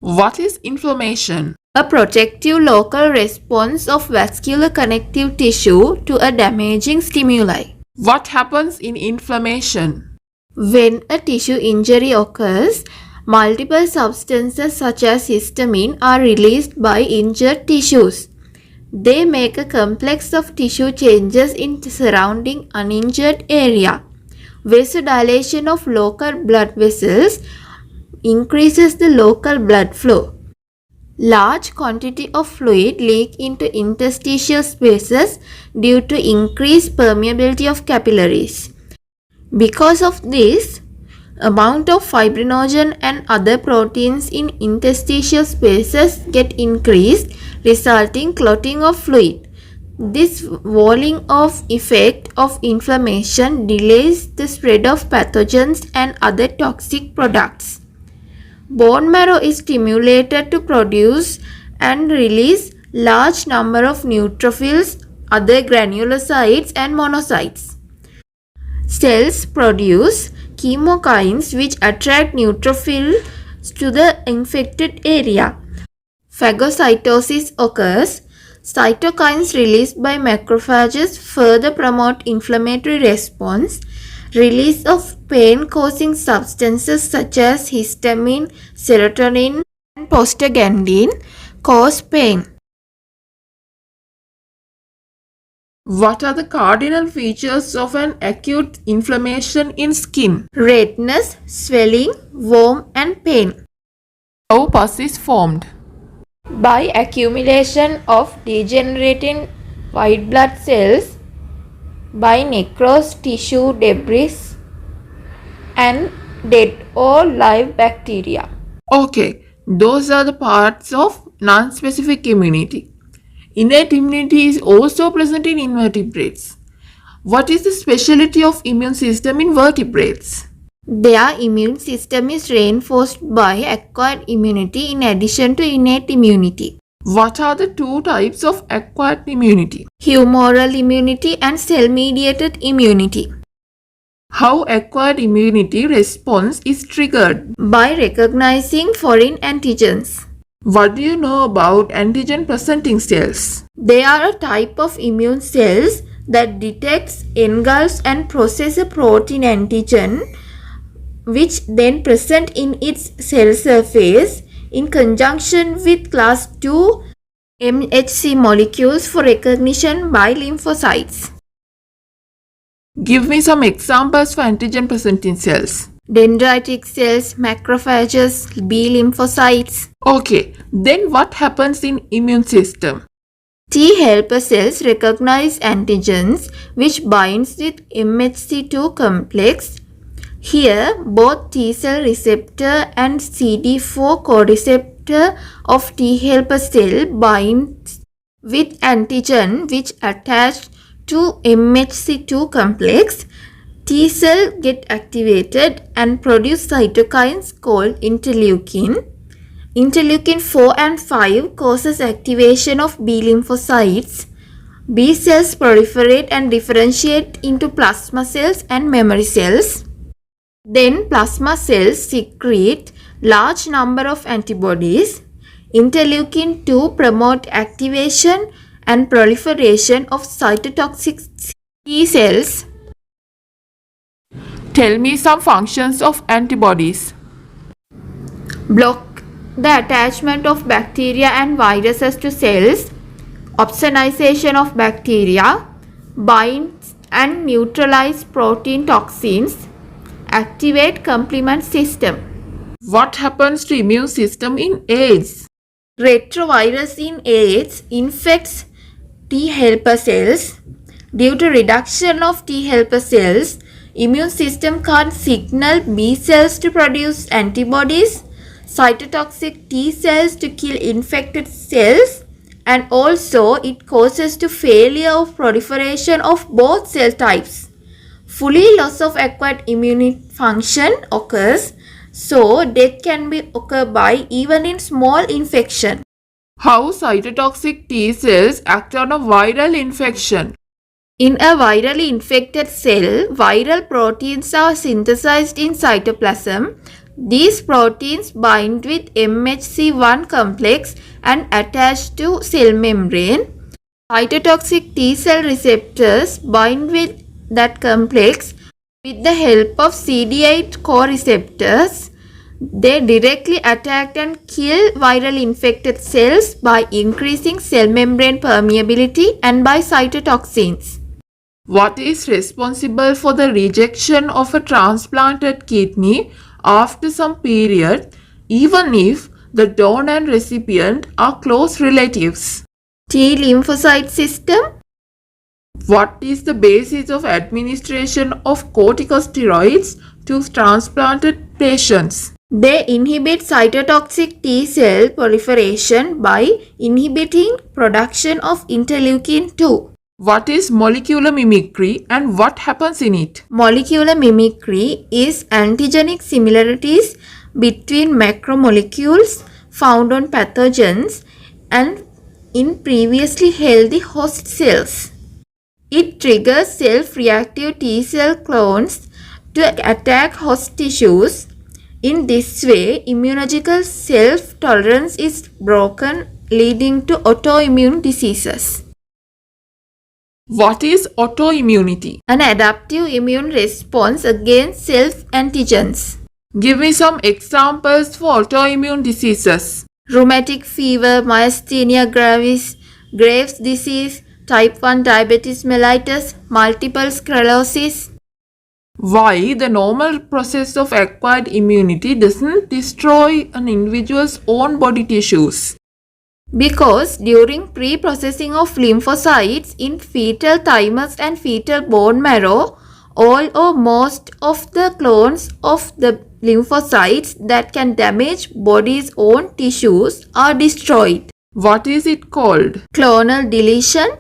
What is inflammation? A protective local response of vascular connective tissue to a damaging stimuli. What happens in inflammation? When a tissue injury occurs, multiple substances such as histamine are released by injured tissues. They make a complex of tissue changes in the surrounding uninjured area. Vasodilation of local blood vessels increases the local blood flow. Large quantity of fluid leak into interstitial spaces due to increased permeability of capillaries. Because of this, amount of fibrinogen and other proteins in interstitial spaces get increased, resulting clotting of fluid. This walling off effect of inflammation delays the spread of pathogens and other toxic products. Bone marrow is stimulated to produce and release large number of neutrophils, other granulocytes and monocytes. Cells produce chemokines which attract neutrophils to the infected area. Phagocytosis occurs. Cytokines released by macrophages further promote inflammatory response. Release of pain-causing substances such as histamine, serotonin, and prostaglandin cause pain. What are the cardinal features of an acute inflammation in skin? Redness, swelling, warmth, and pain. How pus is formed? By accumulation of degenerating white blood cells, by necrosed tissue debris, and dead or live bacteria. Okay, those are the parts of non-specific immunity. Innate immunity is also present in invertebrates. What is the specialty of immune system in vertebrates? Their immune system is reinforced by acquired immunity in addition to innate immunity. What are the two types of acquired immunity? Humoral immunity and cell-mediated immunity. How acquired immunity response is triggered? By recognizing foreign antigens. What do you know about antigen presenting cells? They are a type of immune cells that detects, engulfs and processes a protein antigen which then present in its cell surface in conjunction with class II MHC molecules for recognition by lymphocytes. Give me some examples for antigen presenting cells. Dendritic cells, macrophages, B lymphocytes. Okay, then what happens in immune system? T helper cells recognize antigens which binds with MHC2 complex. Here, both T cell receptor and CD4 co-receptor of T helper cell binds with antigen which attach to MHC2 complex. T cell get activated and produce cytokines called interleukin. Interleukin 4 and 5 causes activation of B lymphocytes. B cells proliferate and differentiate into plasma cells and memory cells. Then plasma cells secrete large number of antibodies. Interleukin 2 promote activation and proliferation of cytotoxic T cells. Tell me some functions of antibodies. Block the attachment of bacteria and viruses to cells. Opsonization of bacteria. Bind and neutralize protein toxins. Activate complement system. What happens to immune system in AIDS? Retrovirus in AIDS infects T helper cells. Due to reduction of T helper cells, immune system can't signal B cells to produce antibodies, cytotoxic T cells to kill infected cells, and also it causes to failure of proliferation of both cell types. Fully loss of acquired immune function occurs, so death can be occur by even in small infection. How cytotoxic T cells act on a viral infection? In a virally infected cell, viral proteins are synthesized in cytoplasm. These proteins bind with MHC1 complex and attach to cell membrane. Cytotoxic T cell receptors bind with that complex with the help of CD8 co-receptors. They directly attack and kill viral infected cells by increasing cell membrane permeability and by cytotoxins. What is responsible for the rejection of a transplanted kidney after some period, even if the donor and recipient are close relatives? T lymphocyte system. What is the basis of administration of corticosteroids to transplanted patients? They inhibit cytotoxic T cell proliferation by inhibiting production of interleukin 2. What is molecular mimicry and what happens in it? Molecular mimicry is antigenic similarities between macromolecules found on pathogens and in previously healthy host cells. It triggers self-reactive T cell clones to attack host tissues. In this way, immunological self-tolerance is broken, leading to autoimmune diseases. What is autoimmunity? An adaptive immune response against self-antigens. Give me some examples for autoimmune diseases. Rheumatic fever, myasthenia gravis, Graves' disease, type 1 diabetes mellitus, multiple sclerosis. Why the normal process of acquired immunity doesn't destroy an individual's own body tissues? Because during pre-processing of lymphocytes in fetal thymus and fetal bone marrow, all or most of the clones of the lymphocytes that can damage body's own tissues are destroyed. What is it called? Clonal deletion.